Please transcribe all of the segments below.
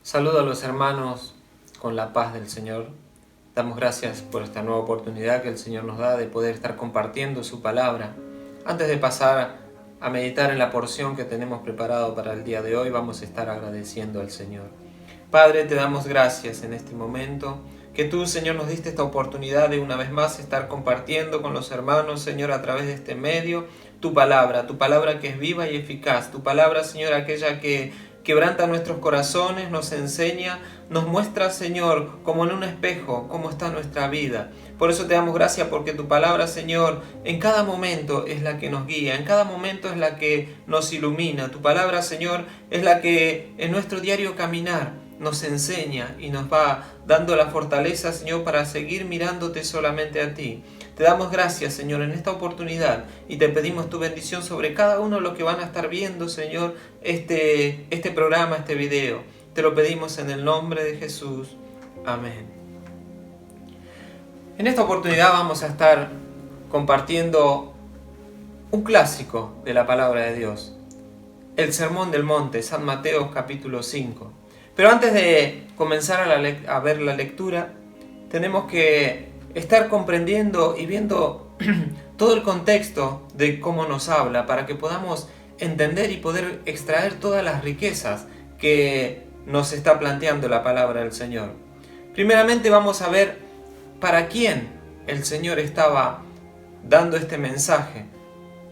Saludo a los hermanos con la paz del Señor. Damos gracias por esta nueva oportunidad que el Señor nos da de poder estar compartiendo su palabra. Antes de pasar a meditar en la porción que tenemos preparado para el día de hoy, vamos a estar agradeciendo al Señor. Padre, te damos gracias en este momento, que tú, Señor, nos diste esta oportunidad de una vez más estar compartiendo con los hermanos, Señor, a través de este medio, tu palabra que es viva y eficaz, tu palabra, Señor, aquella que quebranta nuestros corazones, nos enseña, nos muestra, Señor, como en un espejo, cómo está nuestra vida. Por eso te damos gracias porque tu palabra, Señor, en cada momento es la que nos guía, en cada momento es la que nos ilumina. Tu palabra, Señor, es la que en nuestro diario caminar nos enseña y nos va dando la fortaleza, Señor, para seguir mirándote solamente a ti. Te damos gracias, Señor, en esta oportunidad y te pedimos tu bendición sobre cada uno de los que van a estar viendo, Señor, este programa, este video. Te lo pedimos en el nombre de Jesús. Amén. En esta oportunidad vamos a estar compartiendo un clásico de la palabra de Dios, el Sermón del Monte, San Mateo capítulo 5. Pero antes de comenzar a ver la lectura, tenemos que estar comprendiendo y viendo todo el contexto de cómo nos habla para que podamos entender y poder extraer todas las riquezas que nos está planteando la palabra del Señor. Primeramente vamos a ver para quién el Señor estaba dando este mensaje.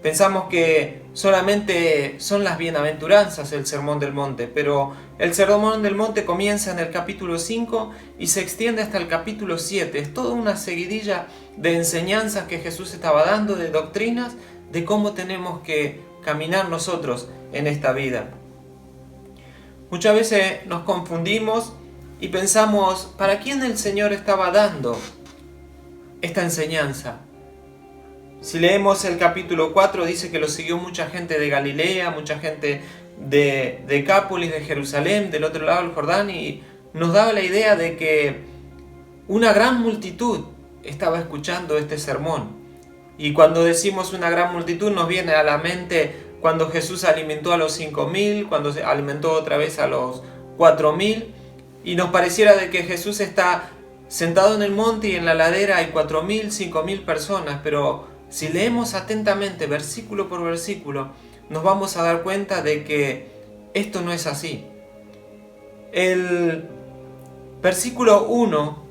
Pensamos que solamente son las bienaventuranzas el Sermón del Monte, pero el Sermón del Monte comienza en el capítulo 5 y se extiende hasta el capítulo 7. Es toda una seguidilla de enseñanzas que Jesús estaba dando, de doctrinas, de cómo tenemos que caminar nosotros en esta vida. Muchas veces nos confundimos y pensamos, ¿para quién el Señor estaba dando esta enseñanza? Si leemos el capítulo 4, dice que lo siguió mucha gente de Galilea, mucha gente de Decápolis, de Jerusalén, del otro lado del Jordán, y nos daba la idea de que una gran multitud estaba escuchando este sermón. Y cuando decimos una gran multitud nos viene a la mente cuando Jesús alimentó a los 5.000, cuando se alimentó otra vez a los 4.000, y nos pareciera de que Jesús está sentado en el monte y en la ladera hay 4.000, 5.000 personas, pero si leemos atentamente versículo por versículo, nos vamos a dar cuenta de que esto no es así. El versículo 1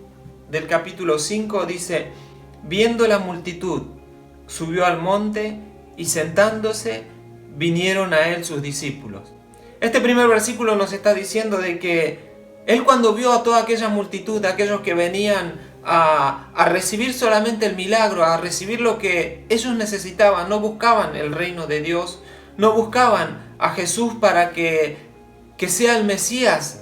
del capítulo 5 dice: viendo la multitud, subió al monte y sentándose, vinieron a él sus discípulos. Este primer versículo nos está diciendo de que él, cuando vio a toda aquella multitud, aquellos que venían a recibir solamente el milagro, a recibir lo que ellos necesitaban, no buscaban el reino de Dios, no buscaban a Jesús para que sea el Mesías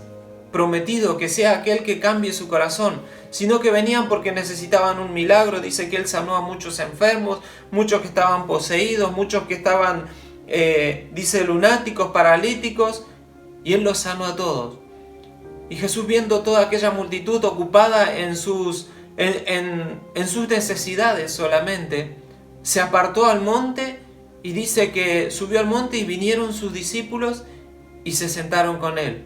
prometido, que sea aquel que cambie su corazón, sino que venían porque necesitaban un milagro. Dice que él sanó a muchos enfermos, muchos que estaban poseídos, muchos que estaban, dice, lunáticos, paralíticos, y él los sanó a todos. Y Jesús, viendo toda aquella multitud ocupada en sus necesidades solamente, se apartó al monte y dice que subió al monte y vinieron sus discípulos y se sentaron con él.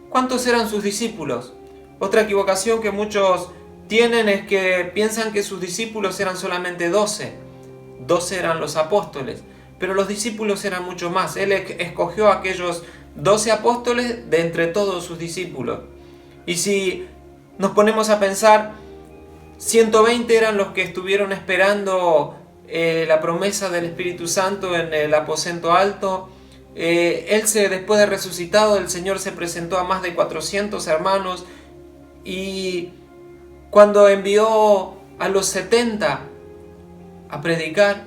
¿Cuántos eran sus discípulos? Otra equivocación que muchos tienen es que piensan que sus discípulos eran solamente 12. 12 eran los apóstoles, pero los discípulos eran mucho más. Él escogió a aquellos 12 apóstoles de entre todos sus discípulos. Y si nos ponemos a pensar, 120 eran los que estuvieron esperando la promesa del Espíritu Santo en el aposento alto. Después de resucitado, el Señor se presentó a más de 400 hermanos, y cuando envió a los 70 a predicar,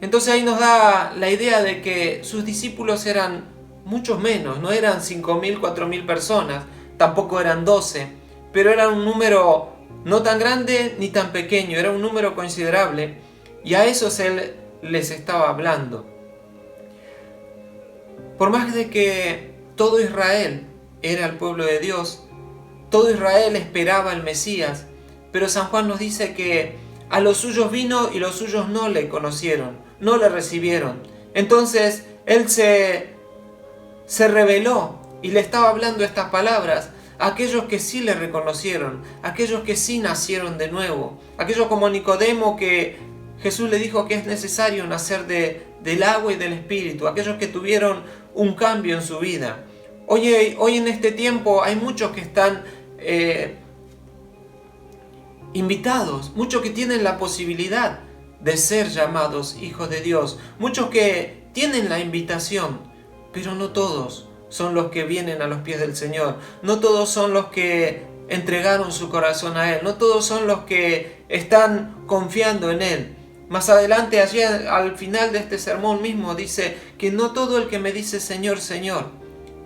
entonces ahí nos da la idea de que sus discípulos eran muchos menos, no eran 5.000, 4.000 personas, tampoco eran 12, pero era un número no tan grande ni tan pequeño, era un número considerable, y a esos él les estaba hablando. Por más de que todo Israel era el pueblo de Dios, todo Israel esperaba al Mesías, pero San Juan nos dice que a los suyos vino y los suyos no le conocieron, no le recibieron. Entonces él se rebeló y le estaba hablando estas palabras a aquellos que sí le reconocieron, a aquellos que sí nacieron de nuevo, aquellos como Nicodemo que Jesús le dijo que es necesario nacer del agua y del Espíritu, aquellos que tuvieron un cambio en su vida. Hoy en este tiempo hay muchos que están invitados, muchos que tienen la posibilidad de ser llamados hijos de Dios, muchos que tienen la invitación, pero no todos son los que vienen a los pies del Señor, no todos son los que entregaron su corazón a Él, no todos son los que están confiando en Él. Más adelante, allí al final de este sermón mismo, dice que no todo el que me dice Señor, Señor,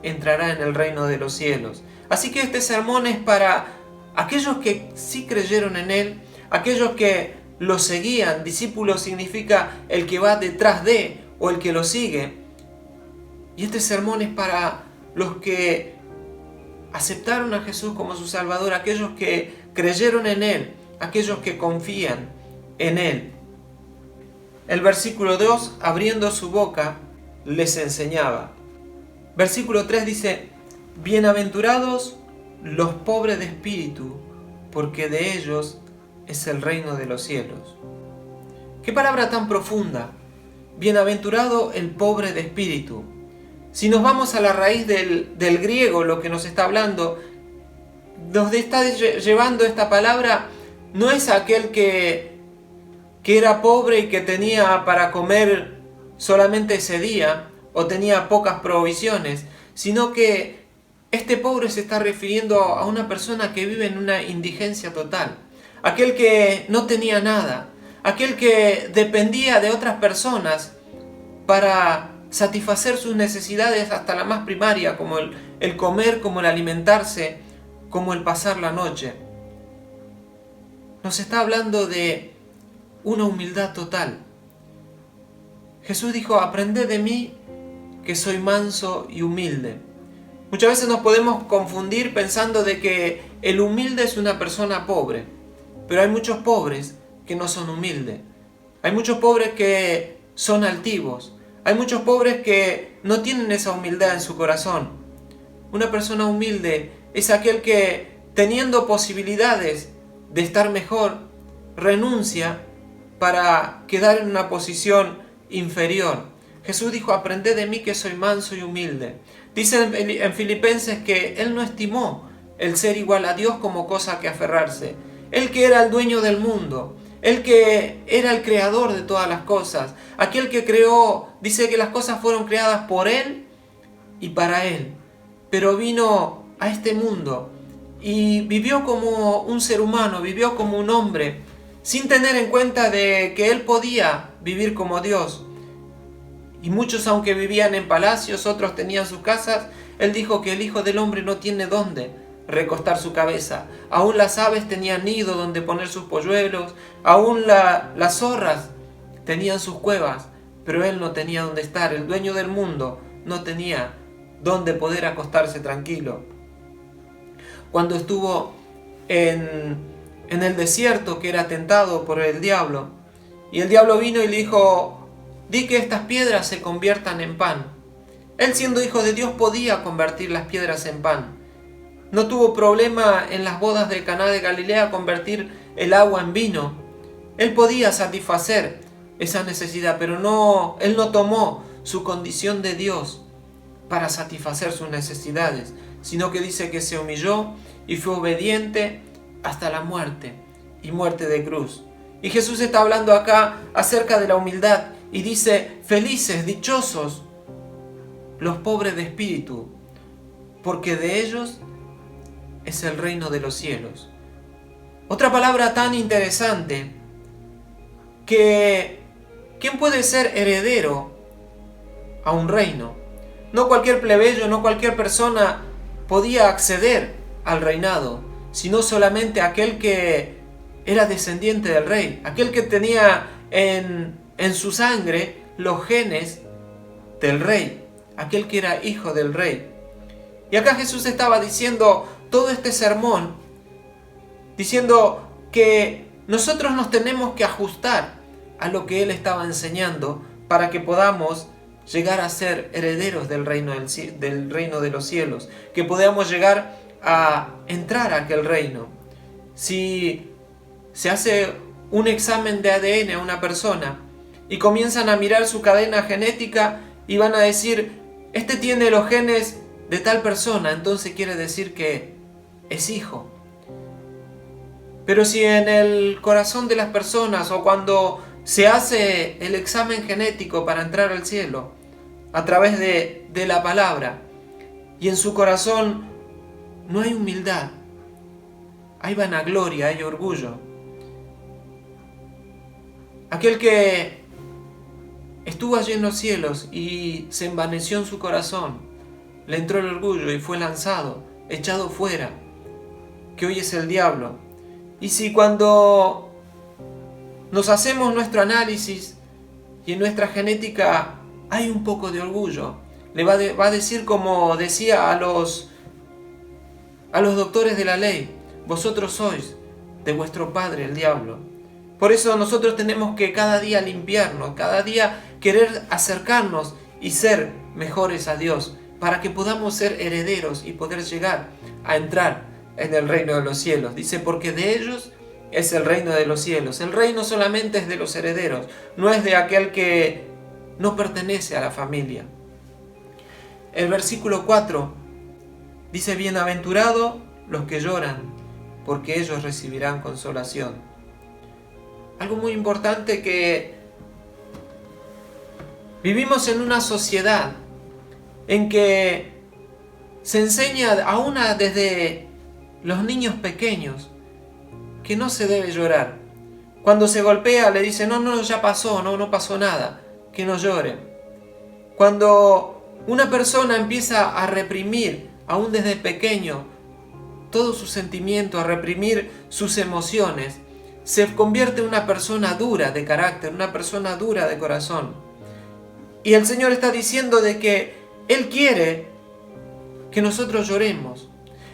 entrará en el reino de los cielos. Así que este sermón es para aquellos que sí creyeron en Él, aquellos que lo seguían. Discípulo significa el que va detrás de o el que lo sigue. Y este sermón es para los que aceptaron a Jesús como su Salvador, aquellos que creyeron en Él, aquellos que confían en Él. El versículo 2, abriendo su boca, les enseñaba. Versículo 3 dice, bienaventurados los pobres de espíritu, porque de ellos es el reino de los cielos. Qué palabra tan profunda. Bienaventurado el pobre de espíritu. Si nos vamos a la raíz del griego, lo que nos está hablando, nos está llevando esta palabra, no es aquel que era pobre y que tenía para comer solamente ese día, o tenía pocas provisiones, sino que este pobre se está refiriendo a una persona que vive en una indigencia total, aquel que no tenía nada, aquel que dependía de otras personas para satisfacer sus necesidades hasta la más primaria, como el comer, como el alimentarse, como el pasar la noche. Nos está hablando de una humildad total. Jesús dijo, aprended de mí que soy manso y humilde. Muchas veces nos podemos confundir pensando de que el humilde es una persona pobre, pero hay muchos pobres que no son humildes. Hay muchos pobres que son altivos. Hay muchos pobres que no tienen esa humildad en su corazón. Una persona humilde es aquel que, teniendo posibilidades de estar mejor, renuncia para quedar en una posición inferior. Jesús dijo, aprended de mí que soy manso y humilde. Dice en Filipenses que Él no estimó el ser igual a Dios como cosa que aferrarse. Él que era el dueño del mundo, Él que era el creador de todas las cosas, aquel que creó, dice que las cosas fueron creadas por Él y para Él. Pero vino a este mundo y vivió como un ser humano, vivió como un hombre, sin tener en cuenta de que Él podía vivir como Dios. Y muchos, aunque vivían en palacios, otros tenían sus casas, Él dijo que el Hijo del Hombre no tiene dónde recostar su cabeza. Aún las aves tenían nido donde poner sus polluelos, aún las zorras tenían sus cuevas, pero Él no tenía dónde estar. El dueño del mundo no tenía dónde poder acostarse tranquilo. Cuando estuvo en el desierto, que era tentado por el diablo, y el diablo vino y le dijo, di que estas piedras se conviertan en pan. Él, siendo hijo de Dios, podía convertir las piedras en pan. No tuvo problema en las bodas de Caná de Galilea convertir el agua en vino. Él podía satisfacer esa necesidad, pero Él no tomó su condición de Dios para satisfacer sus necesidades, sino que dice que se humilló y fue obediente hasta la muerte, y muerte de cruz. Y Jesús está hablando acá acerca de la humildad y dice, felices, dichosos los pobres de espíritu, porque de ellos es el reino de los cielos. Otra palabra tan interesante, que ¿quién puede ser heredero a un reino? No cualquier plebeyo, no cualquier persona podía acceder al reinado, sino solamente aquel que era descendiente del rey, aquel que tenía en su sangre los genes del rey, aquel que era hijo del rey. Y acá Jesús estaba diciendo todo este sermón, diciendo que nosotros nos tenemos que ajustar a lo que Él estaba enseñando para que podamos llegar a ser herederos del reino de los cielos, que podamos llegar a entrar a aquel reino. Si se hace un examen de ADN a una persona y comienzan a mirar su cadena genética y van a decir, este tiene los genes de tal persona, entonces quiere decir que es hijo. Pero si en el corazón de las personas, o cuando se hace el examen genético para entrar al cielo a través de la palabra, y en su corazón no hay humildad, hay vanagloria, hay orgullo, aquel que estuvo allí en los cielos y se envaneció en su corazón, le entró el orgullo y fue lanzado, echado fuera, que hoy es el diablo. Y si cuando nos hacemos nuestro análisis y en nuestra genética hay un poco de orgullo, le va a decir, como decía a los doctores de la ley, vosotros sois de vuestro padre el diablo. Por eso nosotros tenemos que cada día limpiarnos, cada día querer acercarnos y ser mejores a Dios, para que podamos ser herederos y poder llegar a entrar en el reino de los cielos. Dice, porque de ellos es el reino de los cielos. El reino solamente es de los herederos, no es de aquel que no pertenece a la familia. El versículo 4 dice, bienaventurados los que lloran, porque ellos recibirán consolación. Algo muy importante, que vivimos en una sociedad en que se enseña aún desde los niños pequeños que no se debe llorar. Cuando se golpea le dicen, no, ya pasó, no pasó nada, que no llore. Cuando una persona empieza a reprimir, aún desde pequeño, todos sus sentimientos, a reprimir sus emociones, se convierte en una persona dura de carácter, una persona dura de corazón. Y el Señor está diciendo de que Él quiere que nosotros lloremos.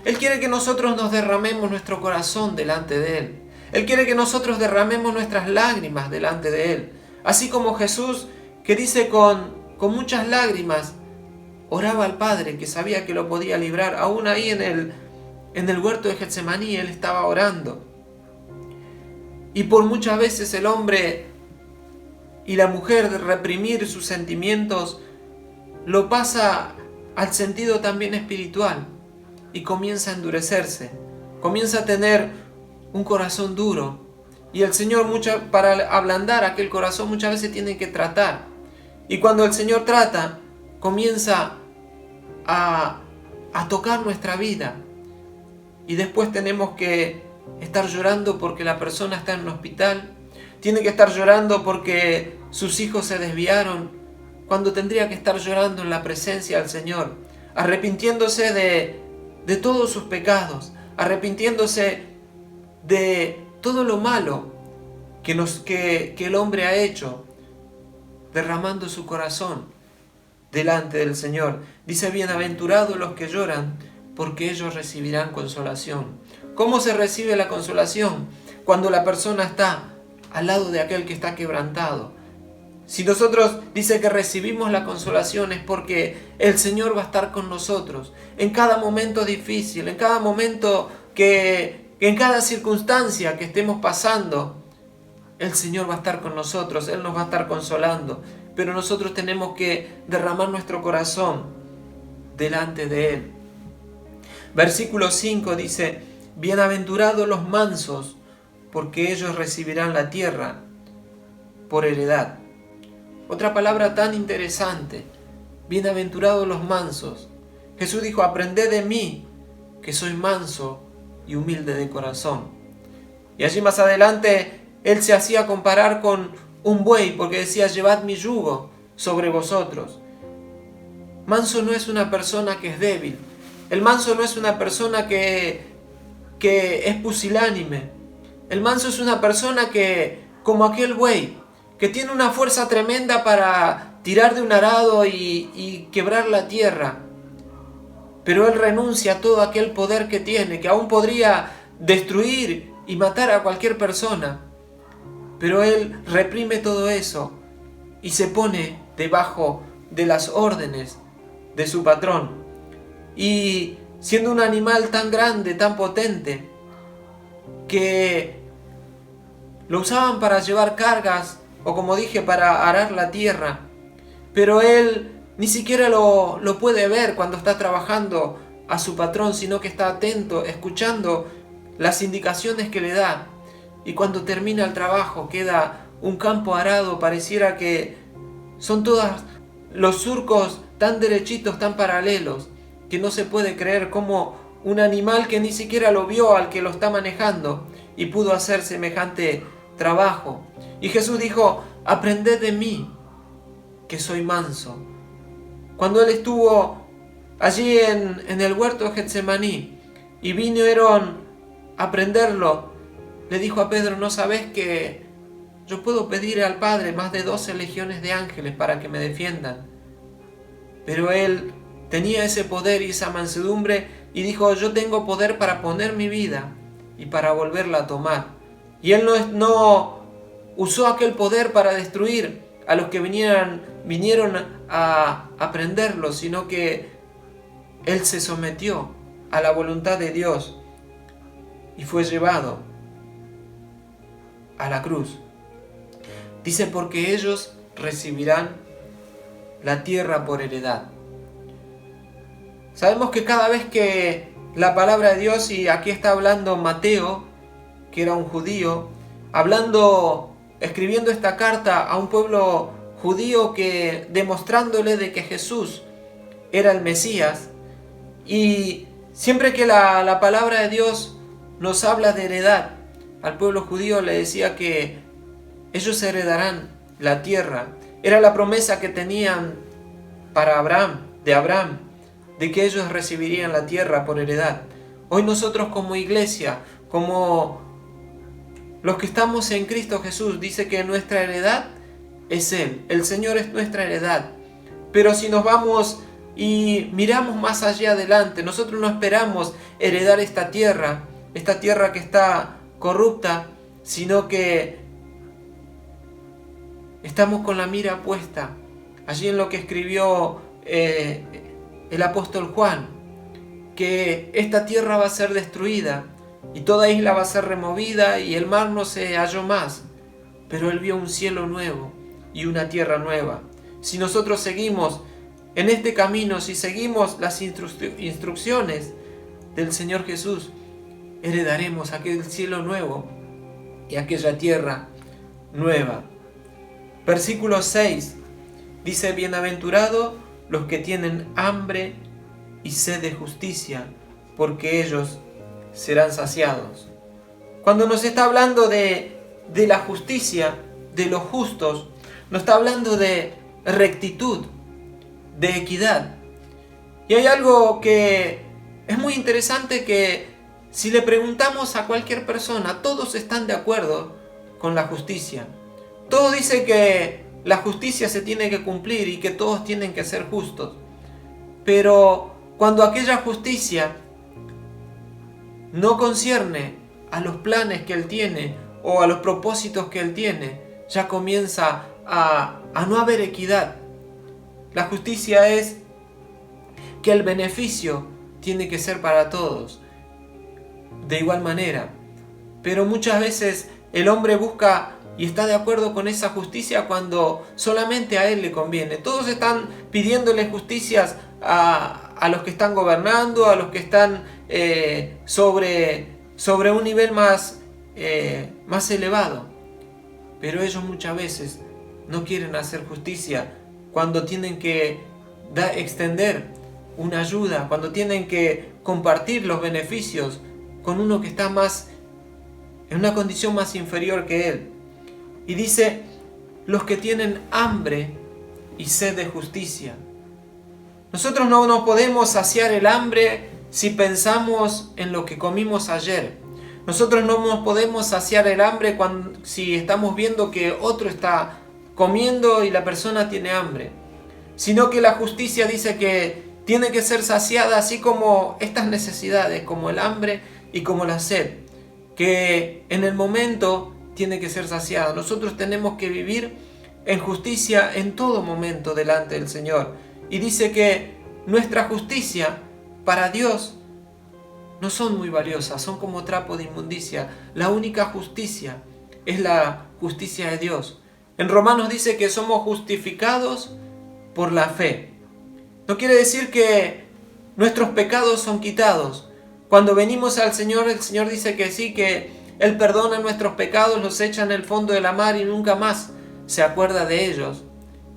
Él quiere que nosotros nos derramemos nuestro corazón delante de Él. Él quiere que nosotros derramemos nuestras lágrimas delante de Él. Así como Jesús, que dice con muchas lágrimas, oraba al Padre, que sabía que lo podía librar. Aún ahí en el huerto de Getsemaní, Él estaba orando. Y por muchas veces el hombre y la mujer de reprimir sus sentimientos lo pasa al sentido también espiritual y comienza a endurecerse, comienza a tener un corazón duro, y el Señor para ablandar aquel corazón muchas veces tiene que tratar, y cuando el Señor trata comienza a tocar nuestra vida, y después tenemos que estar llorando porque la persona está en un hospital, tiene que estar llorando porque sus hijos se desviaron, cuando tendría que estar llorando en la presencia del Señor, arrepintiéndose de todos sus pecados, arrepintiéndose de todo lo malo que el hombre ha hecho, derramando su corazón delante del Señor. Dice, bienaventurados los que lloran, porque ellos recibirán consolación. ¿Cómo se recibe la consolación? Cuando la persona está al lado de aquel que está quebrantado. Si nosotros dice que recibimos la consolación, es porque el Señor va a estar con nosotros en cada momento difícil, en cada momento en cada circunstancia que estemos pasando. El Señor va a estar con nosotros, Él nos va a estar consolando, pero nosotros tenemos que derramar nuestro corazón delante de Él. Versículo 5 dice, bienaventurados los mansos, porque ellos recibirán la tierra por heredad. Otra palabra tan interesante, bienaventurados los mansos. Jesús dijo, aprended de mí, que soy manso y humilde de corazón. Y allí más adelante, Él se hacía comparar con un buey, porque decía, llevad mi yugo sobre vosotros. Manso no es una persona que es débil. El manso no es una persona que es pusilánime. El manso es una persona que, como aquel buey, que tiene una fuerza tremenda para tirar de un arado y quebrar la tierra. Pero él renuncia a todo aquel poder que tiene, que aún podría destruir y matar a cualquier persona. Pero él reprime todo eso y se pone debajo de las órdenes de su patrón. Y siendo un animal tan grande, tan potente, que lo usaban para llevar cargas, o como dije, para arar la tierra, pero él ni siquiera lo puede ver cuando está trabajando a su patrón, sino que está atento, escuchando las indicaciones que le da. Y cuando termina el trabajo queda un campo arado, pareciera que son todos los surcos tan derechitos, tan paralelos, que no se puede creer cómo un animal que ni siquiera lo vio al que lo está manejando y pudo hacer semejante trabajo. Y Jesús dijo: aprended de mí, que soy manso. Cuando él estuvo allí en el huerto de Getsemaní y vinieron a prenderlo, le dijo a Pedro: ¿no sabes que yo puedo pedir al Padre más de 12 legiones de ángeles para que me defiendan? Pero él tenía ese poder y esa mansedumbre y dijo: yo tengo poder para poner mi vida y para volverla a tomar. Y él no usó aquel poder para destruir a los que vinieron a prenderlo, sino que él se sometió a la voluntad de Dios y fue llevado a la cruz. Dice: porque ellos recibirán la tierra por heredad. Sabemos que cada vez que la palabra de Dios, y aquí está hablando Mateo, que era un judío, escribiendo esta carta a un pueblo judío, que demostrándole de que Jesús era el Mesías, y siempre que la palabra de Dios nos habla de heredad, al pueblo judío le decía que ellos heredarán la tierra. Era la promesa que tenían para Abraham, de que ellos recibirían la tierra por heredad. Hoy nosotros como iglesia, como los que estamos en Cristo Jesús, dice que nuestra heredad es Él. El Señor es nuestra heredad. Pero si nos vamos y miramos más allá adelante, nosotros no esperamos heredar esta tierra que está corrupta, sino que estamos con la mira puesta allí en lo que escribió el apóstol Juan, que esta tierra va a ser destruida y toda isla va a ser removida y el mar no se halló más, pero él vio un cielo nuevo y una tierra nueva. Si nosotros seguimos en este camino, si seguimos las instrucciones del Señor Jesús, heredaremos aquel cielo nuevo y aquella tierra nueva. Versículo 6 dice: bienaventurados los que tienen hambre y sed de justicia, porque ellos serán saciados. Cuando nos está hablando de la justicia, de los justos, nos está hablando de rectitud, de equidad. Y hay algo que es muy interesante, que si le preguntamos a cualquier persona, todos están de acuerdo con la justicia. Todos dicen que la justicia se tiene que cumplir y que todos tienen que ser justos. Pero cuando aquella justicia no concierne a los planes que Él tiene o a los propósitos que Él tiene, ya comienza a no haber equidad. La justicia es que el beneficio tiene que ser para todos de igual manera. Pero muchas veces el hombre busca y está de acuerdo con esa justicia cuando solamente a él le conviene. Todos están pidiéndole justicias a los que están gobernando, a los que están sobre un nivel más elevado. Pero ellos muchas veces no quieren hacer justicia cuando tienen que extender una ayuda, cuando tienen que compartir los beneficios con uno que está en una condición más inferior que él. Y dice: los que tienen hambre y sed de justicia. Nosotros no nos podemos saciar el hambre si pensamos en lo que comimos ayer. Nosotros no nos podemos saciar el hambre si estamos viendo que otro está comiendo y la persona tiene hambre. Sino que la justicia dice que tiene que ser saciada, así como estas necesidades, como el hambre y como la sed, que en el momento tiene que ser saciada. Nosotros tenemos que vivir en justicia en todo momento delante del Señor. Y dice que nuestra justicia para Dios no son muy valiosas, son como trapo de inmundicia. La única justicia es la justicia de Dios. En Romanos dice que somos justificados por la fe. No quiere decir que nuestros pecados son quitados. Cuando venimos al Señor, el Señor dice que sí, que Él perdona nuestros pecados, los echa en el fondo de la mar y nunca más se acuerda de ellos.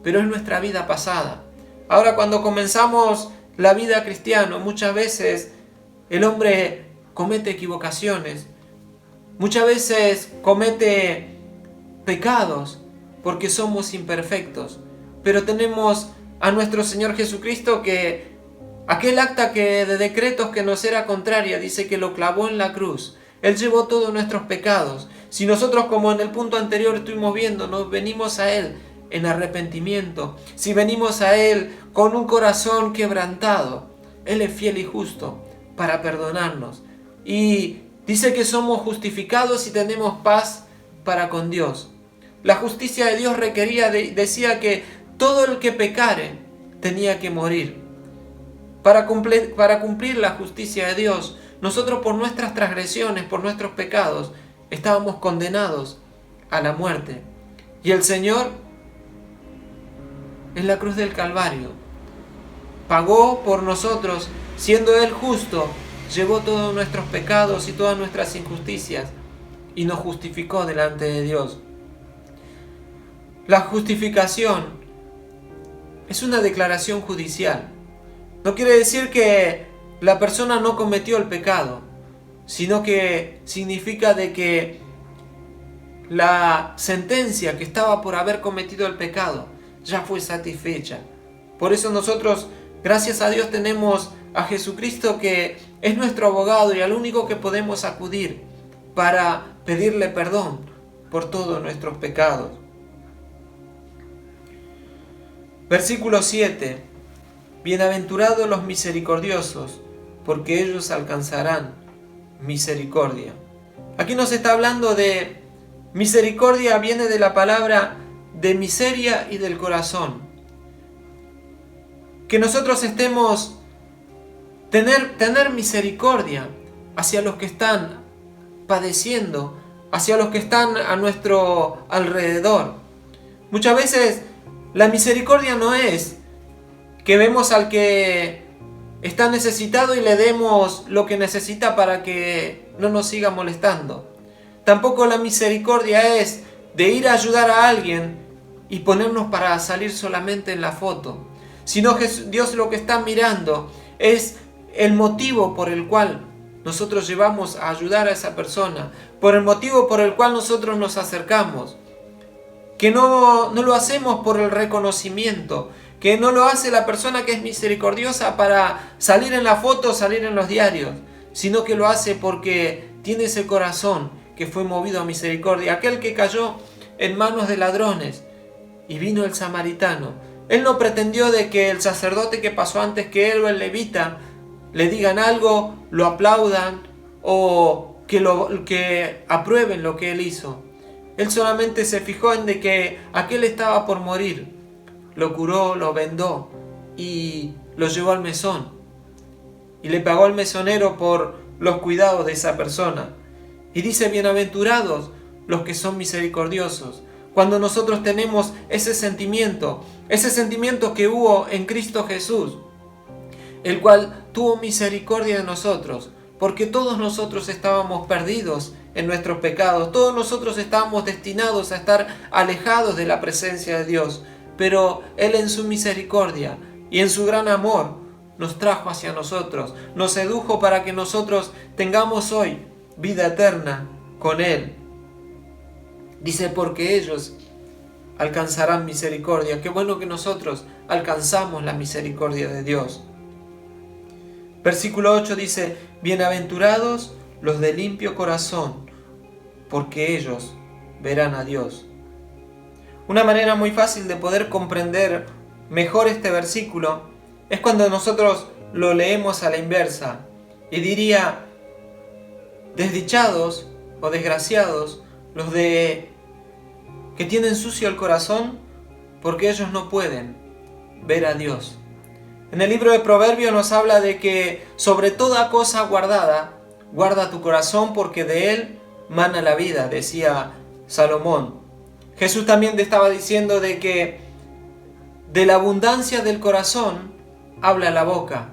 Pero es nuestra vida pasada. Ahora, cuando comenzamos la vida cristiana, muchas veces el hombre comete equivocaciones. Muchas veces comete pecados porque somos imperfectos. Pero tenemos a nuestro Señor Jesucristo que aquel acta de decretos que nos era contraria, dice que lo clavó en la cruz. Él llevó todos nuestros pecados. Si nosotros, como en el punto anterior estuvimos viendo, nos venimos a Él en arrepentimiento, si venimos a Él con un corazón quebrantado, Él es fiel y justo para perdonarnos. Y dice que somos justificados y tenemos paz para con Dios. La justicia de Dios decía que todo el que pecare tenía que morir. Para cumplir la justicia de Dios, nosotros por nuestras transgresiones, por nuestros pecados, estábamos condenados a la muerte. Y el Señor, en la cruz del Calvario, pagó por nosotros, siendo Él justo, llevó todos nuestros pecados y todas nuestras injusticias y nos justificó delante de Dios. La justificación es una declaración judicial. No quiere decir que la persona no cometió el pecado, sino que significa de que la sentencia que estaba por haber cometido el pecado ya fue satisfecha. Por eso nosotros, gracias a Dios, tenemos a Jesucristo que es nuestro abogado y al único que podemos acudir para pedirle perdón por todos nuestros pecados. Versículo 7. Bienaventurados los misericordiosos, porque ellos alcanzarán misericordia. Aquí nos está hablando de misericordia, viene de la palabra de miseria y del corazón. Que nosotros estemos tener misericordia hacia los que están padeciendo, hacia los que están a nuestro alrededor. Muchas veces la misericordia no es que vemos al que está necesitado y le demos lo que necesita para que no nos siga molestando. Tampoco la misericordia es de ir a ayudar a alguien y ponernos para salir solamente en la foto. Sino que Dios lo que está mirando es el motivo por el cual nosotros llevamos a ayudar a esa persona, por el motivo por el cual nosotros nos acercamos. Que no lo hacemos por el reconocimiento, que no lo hace la persona que es misericordiosa para salir en la foto, salir en los diarios, sino que lo hace porque tiene ese corazón que fue movido a misericordia. Aquel que cayó en manos de ladrones y vino el samaritano. Él no pretendió de que el sacerdote que pasó antes que él o el levita le digan algo, lo aplaudan o que aprueben lo que él hizo. Él solamente se fijó en de que aquel estaba por morir. Lo curó, lo vendó y lo llevó al mesón. Y le pagó al mesonero por los cuidados de esa persona. Y dice, bienaventurados los que son misericordiosos. Cuando nosotros tenemos ese sentimiento que hubo en Cristo Jesús, el cual tuvo misericordia de nosotros, porque todos nosotros estábamos perdidos en nuestros pecados, todos nosotros estábamos destinados a estar alejados de la presencia de Dios, pero Él en su misericordia y en su gran amor nos trajo hacia nosotros, nos sedujo para que nosotros tengamos hoy vida eterna con Él. Dice, porque ellos alcanzarán misericordia. Qué bueno que nosotros alcanzamos la misericordia de Dios. Versículo 8 dice, bienaventurados los de limpio corazón, porque ellos verán a Dios. Una manera muy fácil de poder comprender mejor este versículo es cuando nosotros lo leemos a la inversa. Y diría, desdichados o desgraciados los que tienen sucio el corazón, porque ellos no pueden ver a Dios. En el libro de Proverbios nos habla de que sobre toda cosa guardada, guarda tu corazón porque de él mana la vida, decía Salomón. Jesús también te estaba diciendo de que de la abundancia del corazón habla la boca.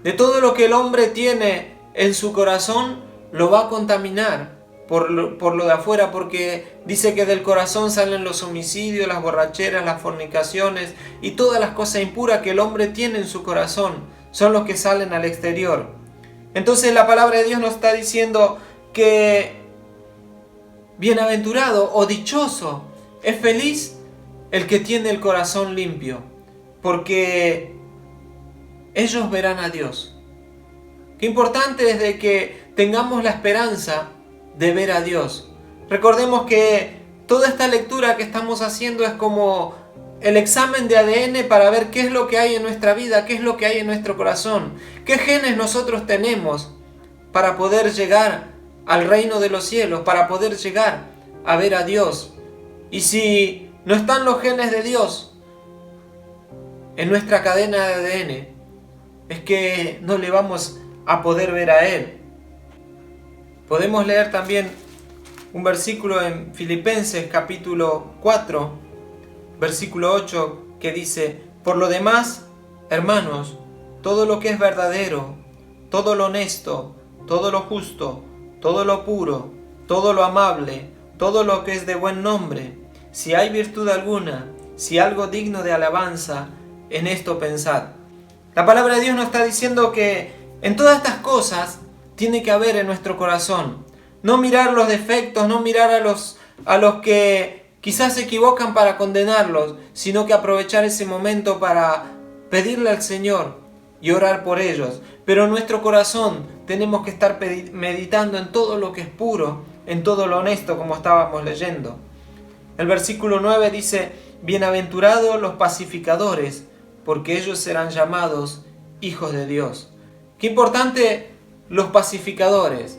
De todo lo que el hombre tiene en su corazón lo va a contaminar por lo de afuera, porque dice que del corazón salen los homicidios, las borracheras, las fornicaciones y todas las cosas impuras que el hombre tiene en su corazón son los que salen al exterior. Entonces la palabra de Dios nos está diciendo que bienaventurado o dichoso, es feliz el que tiene el corazón limpio, porque ellos verán a Dios. Qué importante es de que tengamos la esperanza de ver a Dios. Recordemos que toda esta lectura que estamos haciendo es como el examen de ADN para ver qué es lo que hay en nuestra vida, qué es lo que hay en nuestro corazón, qué genes nosotros tenemos para poder llegar al reino de los cielos, para poder llegar a ver a Dios. Y si no están los genes de Dios en nuestra cadena de ADN, es que no le vamos a poder ver a Él. Podemos leer también un versículo en Filipenses capítulo 4, versículo 8, que dice: por lo demás, hermanos, todo lo que es verdadero, todo lo honesto, todo lo justo, todo lo puro, todo lo amable, todo lo que es de buen nombre, si hay virtud alguna, si algo digno de alabanza, en esto pensad. La palabra de Dios nos está diciendo que en todas estas cosas tiene que haber en nuestro corazón. No mirar los defectos, no mirar a los que quizás se equivocan para condenarlos, sino que aprovechar ese momento para pedirle al Señor y orar por ellos. Pero en nuestro corazón tenemos que estar meditando en todo lo que es puro, en todo lo honesto, como estábamos leyendo. El versículo 9 dice: bienaventurados los pacificadores, porque ellos serán llamados hijos de Dios. Qué importante los pacificadores.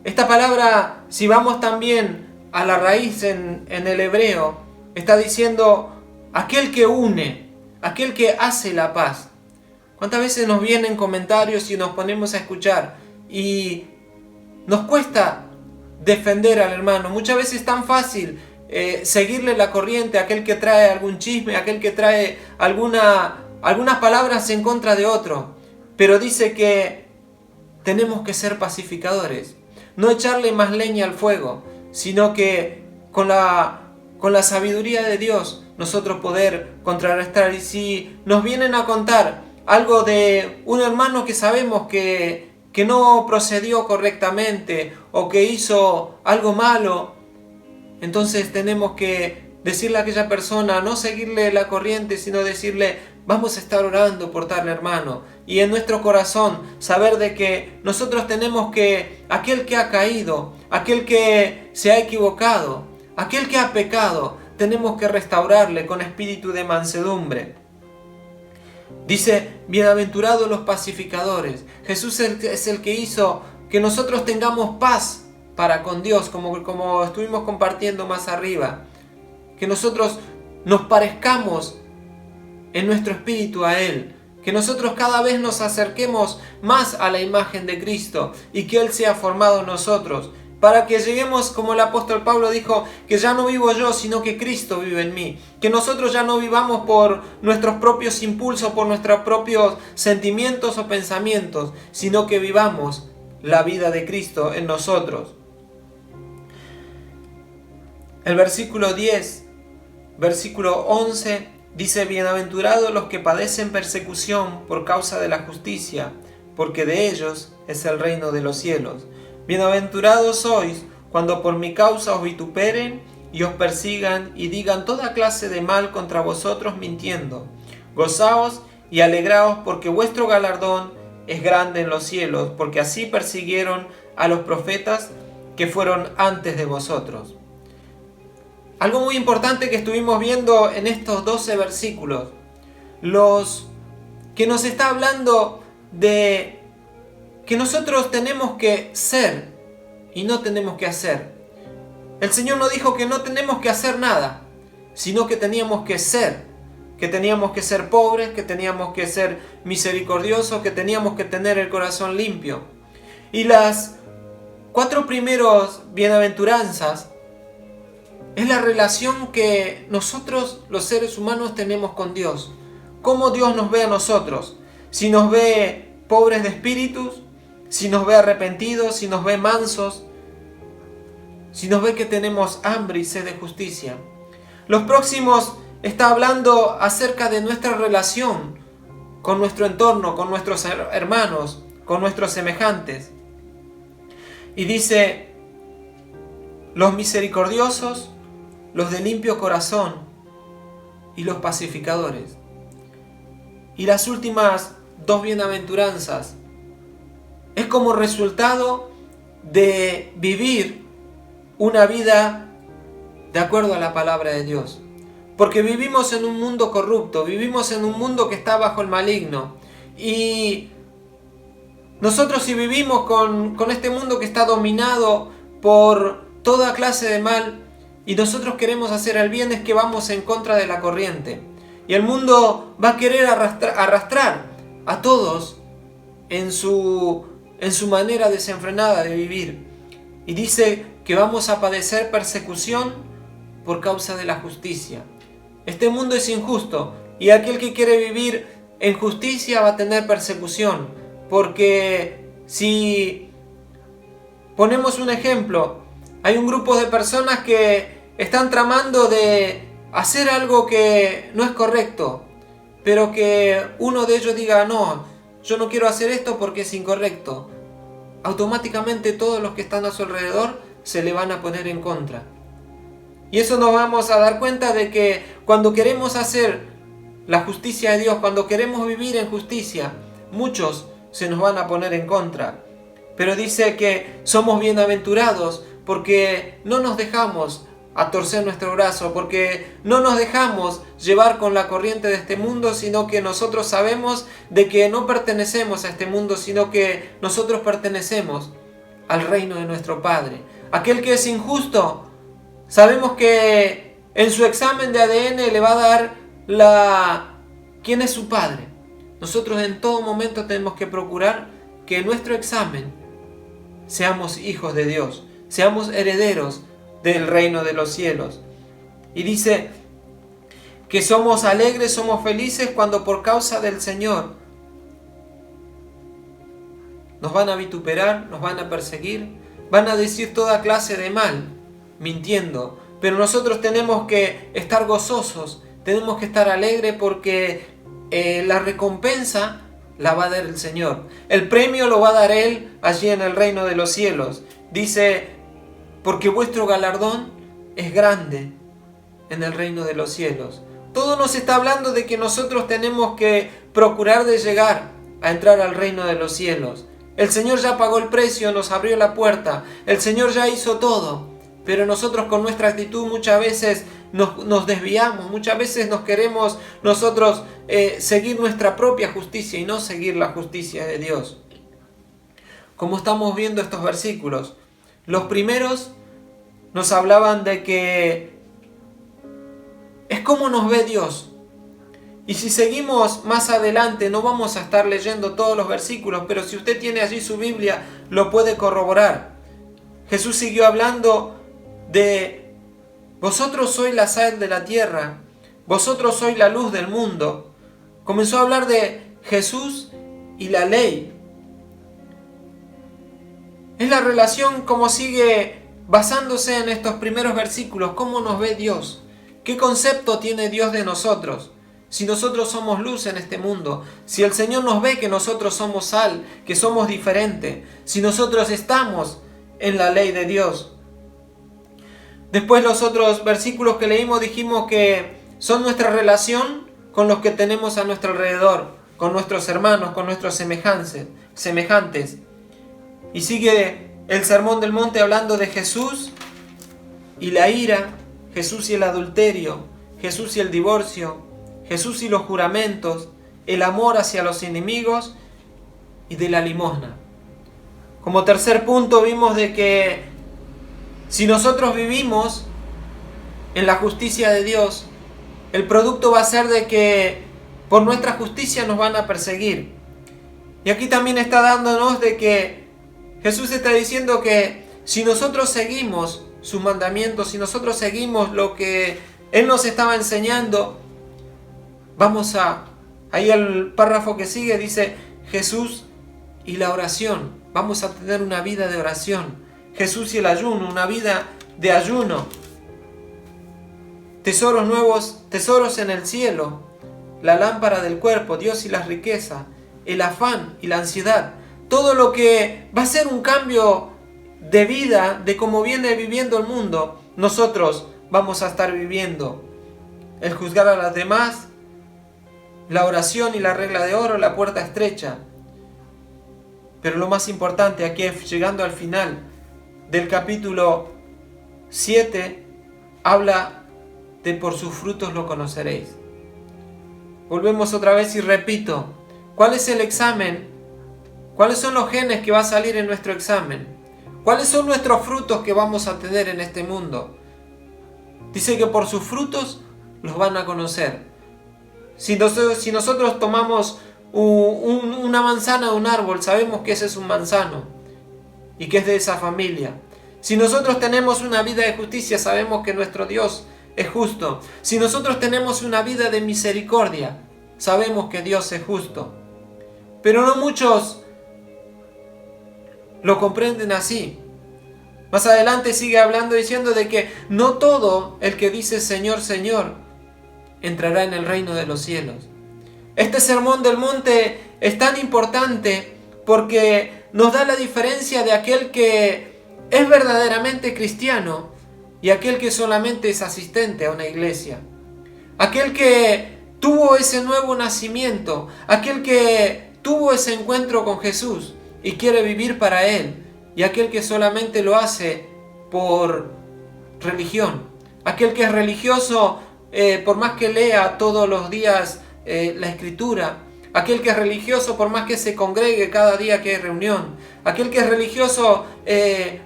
Esta palabra, si vamos también a la raíz en el hebreo, está diciendo aquel que une, aquel que hace la paz. ¿Cuántas veces nos vienen comentarios y nos ponemos a escuchar y nos cuesta defender al hermano? Muchas veces es tan fácil seguirle la corriente a aquel que trae algún chisme, a aquel que trae algunas palabras en contra de otro. Pero dice que tenemos que ser pacificadores, no echarle más leña al fuego, sino que con la sabiduría de Dios nosotros poder contrarrestar. Y si nos vienen a contar algo de un hermano que sabemos que no procedió correctamente o que hizo algo malo, entonces tenemos que decirle a aquella persona, no seguirle la corriente, sino decirle: vamos a estar orando por tal hermano. Y en nuestro corazón saber de que nosotros tenemos que, aquel que ha caído, aquel que se ha equivocado, aquel que ha pecado, tenemos que restaurarle con espíritu de mansedumbre. Dice: bienaventurados los pacificadores. Jesús es el que hizo que nosotros tengamos paz para con Dios, como estuvimos compartiendo más arriba. Que nosotros nos parezcamos en nuestro espíritu a Él. Que nosotros cada vez nos acerquemos más a la imagen de Cristo y que Él sea formado en nosotros. Para que lleguemos, como el apóstol Pablo dijo, que ya no vivo yo, sino que Cristo vive en mí. Que nosotros ya no vivamos por nuestros propios impulsos, por nuestros propios sentimientos o pensamientos, sino que vivamos la vida de Cristo en nosotros. El versículo 10, versículo 11, dice: bienaventurados los que padecen persecución por causa de la justicia, porque de ellos es el reino de los cielos. Bienaventurados sois cuando por mi causa os vituperen y os persigan y digan toda clase de mal contra vosotros mintiendo. Gozaos y alegraos, porque vuestro galardón es grande en los cielos, porque así persiguieron a los profetas que fueron antes de vosotros. Algo muy importante que estuvimos viendo en estos 12 versículos, los que nos está hablando de que nosotros tenemos que ser y no tenemos que hacer. El Señor nos dijo que no tenemos que hacer nada, sino que teníamos que ser pobres, que teníamos que ser misericordiosos, que teníamos que tener el corazón limpio. Y las 4 primeras bienaventuranzas es la relación que nosotros, los seres humanos, tenemos con Dios. Cómo Dios nos ve a nosotros. Si nos ve pobres de espíritus, si nos ve arrepentidos, si nos ve mansos, si nos ve que tenemos hambre y sed de justicia. Los próximos está hablando acerca de nuestra relación con nuestro entorno, con nuestros hermanos, con nuestros semejantes. Y dice, los misericordiosos, los de limpio corazón y los pacificadores. Y las últimas 2 bienaventuranzas es como resultado de vivir una vida de acuerdo a la palabra de Dios. Porque vivimos en un mundo corrupto, vivimos en un mundo que está bajo el maligno. Y nosotros, si vivimos con este mundo que está dominado por toda clase de mal, y nosotros queremos hacer el bien, es que vamos en contra de la corriente. Y el mundo va a querer arrastrar a todos en su manera desenfrenada de vivir. Y dice que vamos a padecer persecución por causa de la justicia. Este mundo es injusto, y aquel que quiere vivir en justicia va a tener persecución. Porque si ponemos un ejemplo, hay un grupo de personas que están tramando de hacer algo que no es correcto, pero que uno de ellos diga, no, yo no quiero hacer esto porque es incorrecto. Automáticamente todos los que están a su alrededor se le van a poner en contra. Y eso nos vamos a dar cuenta de que cuando queremos hacer la justicia de Dios, cuando queremos vivir en justicia, muchos se nos van a poner en contra. Pero dice que somos bienaventurados porque no nos dejamos a torcer nuestro brazo, porque no nos dejamos llevar con la corriente de este mundo, sino que nosotros sabemos de que no pertenecemos a este mundo, sino que nosotros pertenecemos al reino de nuestro Padre. Aquel que es injusto, sabemos que en su examen de ADN le va a dar quién es su Padre. Nosotros en todo momento tenemos que procurar que en nuestro examen seamos hijos de Dios, seamos herederos del reino de los cielos. Y dice que somos alegres, somos felices cuando por causa del Señor nos van a vituperar, nos van a perseguir, van a decir toda clase de mal, mintiendo. Pero nosotros tenemos que estar gozosos, tenemos que estar alegres porque la recompensa la va a dar el Señor. El premio lo va a dar Él allí en el reino de los cielos. Dice, porque vuestro galardón es grande en el reino de los cielos. Todo nos está hablando de que nosotros tenemos que procurar de llegar a entrar al reino de los cielos. El Señor ya pagó el precio, nos abrió la puerta. El Señor ya hizo todo. Pero nosotros con nuestra actitud muchas veces nos desviamos. Muchas veces nos queremos nosotros seguir nuestra propia justicia y no seguir la justicia de Dios. Como estamos viendo estos versículos, los primeros nos hablaban de que es como nos ve Dios. Y si seguimos más adelante, no vamos a estar leyendo todos los versículos, pero si usted tiene allí su Biblia, lo puede corroborar. Jesús siguió hablando de vosotros sois la sal de la tierra, vosotros sois la luz del mundo. Comenzó a hablar de Jesús y la ley. Es la relación como sigue basándose en estos primeros versículos. ¿Cómo nos ve Dios? ¿Qué concepto tiene Dios de nosotros? Si nosotros somos luz en este mundo, si el Señor nos ve que nosotros somos sal, que somos diferentes, si nosotros estamos en la ley de Dios. Después los otros versículos que leímos dijimos que son nuestra relación con los que tenemos a nuestro alrededor, con nuestros hermanos, con nuestros semejantes. Y sigue el Sermón del Monte hablando de Jesús y la ira, Jesús y el adulterio, Jesús y el divorcio, Jesús y los juramentos, el amor hacia los enemigos y de la limosna. Como tercer punto vimos de que si nosotros vivimos en la justicia de Dios, el producto va a ser de que por nuestra justicia nos van a perseguir. Y aquí también está dándonos de que Jesús está diciendo que si nosotros seguimos sus mandamientos, si nosotros seguimos lo que Él nos estaba enseñando, ahí el párrafo que sigue dice Jesús y la oración. Vamos a tener una vida de oración. Jesús y el ayuno, una vida de ayuno. Tesoros nuevos, tesoros en el cielo, la lámpara del cuerpo, Dios y las riquezas, el afán y la ansiedad. Todo lo que va a ser un cambio de vida, de cómo viene viviendo el mundo, nosotros vamos a estar viviendo. El juzgar a los demás, la oración y la regla de oro, la puerta estrecha. Pero lo más importante aquí, llegando al final del capítulo 7, habla de por sus frutos lo conoceréis. Volvemos otra vez y repito, ¿cuál es el examen? ¿Cuáles son los genes que va a salir en nuestro examen? ¿Cuáles son nuestros frutos que vamos a tener en este mundo? Dice que por sus frutos los van a conocer. Si nosotros tomamos una manzana de un árbol, sabemos que ese es un manzano y que es de esa familia. Si nosotros tenemos una vida de justicia, sabemos que nuestro Dios es justo. Si nosotros tenemos una vida de misericordia, sabemos que Dios es justo. Pero no muchos lo comprenden así. Más adelante sigue hablando diciendo de que no todo el que dice Señor, Señor, entrará en el reino de los cielos. Este sermón del monte es tan importante porque nos da la diferencia de aquel que es verdaderamente cristiano y aquel que solamente es asistente a una iglesia. Aquel que tuvo ese nuevo nacimiento, aquel que tuvo ese encuentro con Jesús y quiere vivir para Él, y aquel que solamente lo hace por religión. Aquel que es religioso por más que lea todos los días la Escritura. Aquel que es religioso por más que se congregue cada día que hay reunión. Aquel que es religioso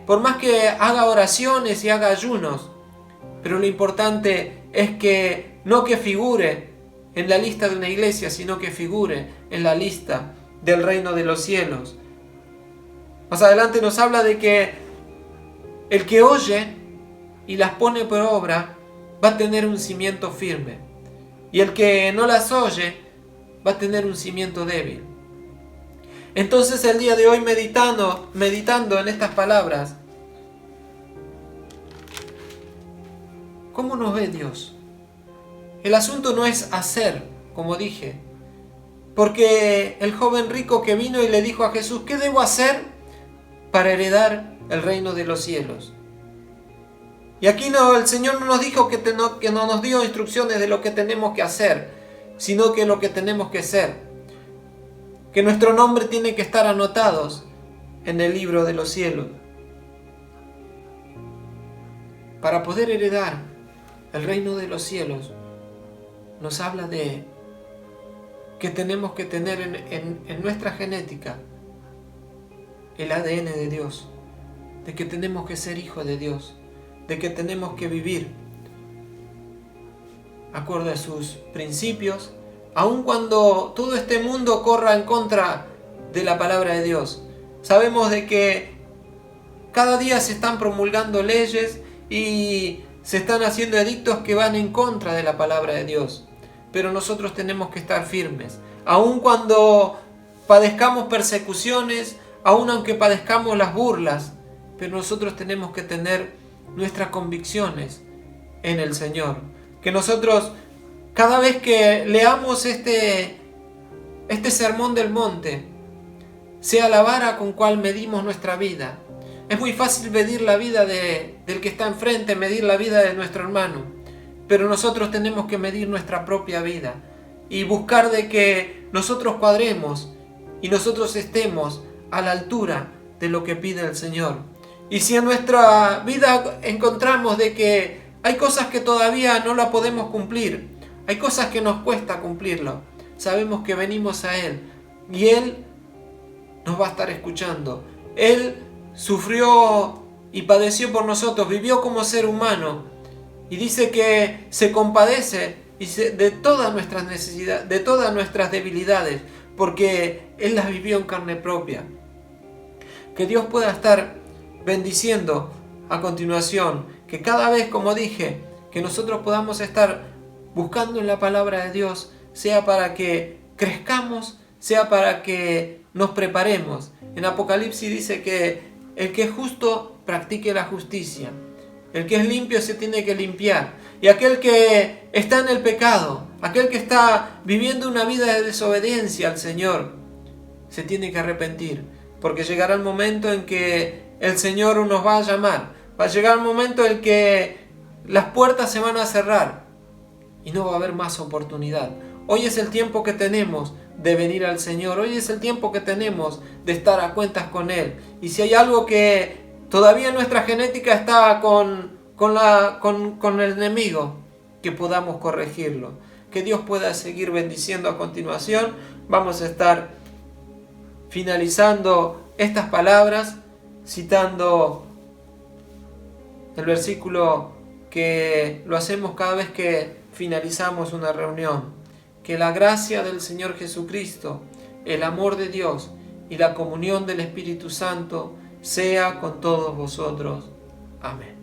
por más que haga oraciones y haga ayunos. Pero lo importante es que no que figure en la lista de una iglesia, sino que figure en la lista del reino de los cielos. Más adelante nos habla de que el que oye y las pone por obra va a tener un cimiento firme. Y el que no las oye va a tener un cimiento débil. Entonces el día de hoy meditando en estas palabras, ¿cómo nos ve Dios? El asunto no es hacer, como dije, porque el joven rico que vino y le dijo a Jesús, ¿qué debo hacer para heredar el reino de los cielos? Y aquí el Señor no nos dijo que no nos dio instrucciones de lo que tenemos que hacer, sino que lo que tenemos que ser. Que nuestro nombre tiene que estar anotados en el libro de los cielos. Para poder heredar el reino de los cielos, nos habla de que tenemos que tener en nuestra genética el ADN de Dios, de que tenemos que ser hijos de Dios, de que tenemos que vivir acorde a sus principios, aun cuando todo este mundo corra en contra de la palabra de Dios. Sabemos de que cada día se están promulgando leyes y se están haciendo edictos que van en contra de la palabra de Dios. Pero nosotros tenemos que estar firmes, aun cuando padezcamos persecuciones, aun aunque padezcamos las burlas, pero nosotros tenemos que tener nuestras convicciones en el Señor. Que nosotros, cada vez que leamos este sermón del monte, sea la vara con cual medimos nuestra vida. Es muy fácil medir la vida del que está enfrente, medir la vida de nuestro hermano, pero nosotros tenemos que medir nuestra propia vida y buscar de que nosotros cuadremos y nosotros estemos a la altura de lo que pide el Señor. Y si en nuestra vida encontramos de que hay cosas que todavía no la podemos cumplir, hay cosas que nos cuesta cumplirlo, sabemos que venimos a Él y Él nos va a estar escuchando. Él sufrió y padeció por nosotros, vivió como ser humano Y dice que se compadece de todas nuestras necesidades, de todas nuestras debilidades, porque Él las vivió en carne propia. Que Dios pueda estar bendiciendo a continuación, que cada vez, como dije, que nosotros podamos estar buscando en la palabra de Dios, sea para que crezcamos, sea para que nos preparemos. En Apocalipsis dice que el que es justo practique la justicia, el que es limpio se tiene que limpiar, y aquel que está en el pecado, aquel que está viviendo una vida de desobediencia al Señor, se tiene que arrepentir, porque llegará el momento en que el Señor nos va a llamar, va a llegar el momento en que las puertas se van a cerrar y no va a haber más oportunidad. Hoy es el tiempo que tenemos de venir al Señor, hoy es el tiempo que tenemos de estar a cuentas con Él. Y si hay algo que todavía en nuestra genética está con el enemigo, que podamos corregirlo. Que Dios pueda seguir bendiciendo a continuación. Vamos a estar finalizando estas palabras citando el versículo que lo hacemos cada vez que finalizamos una reunión. Que la gracia del Señor Jesucristo, el amor de Dios y la comunión del Espíritu Santo sea con todos vosotros. Amén.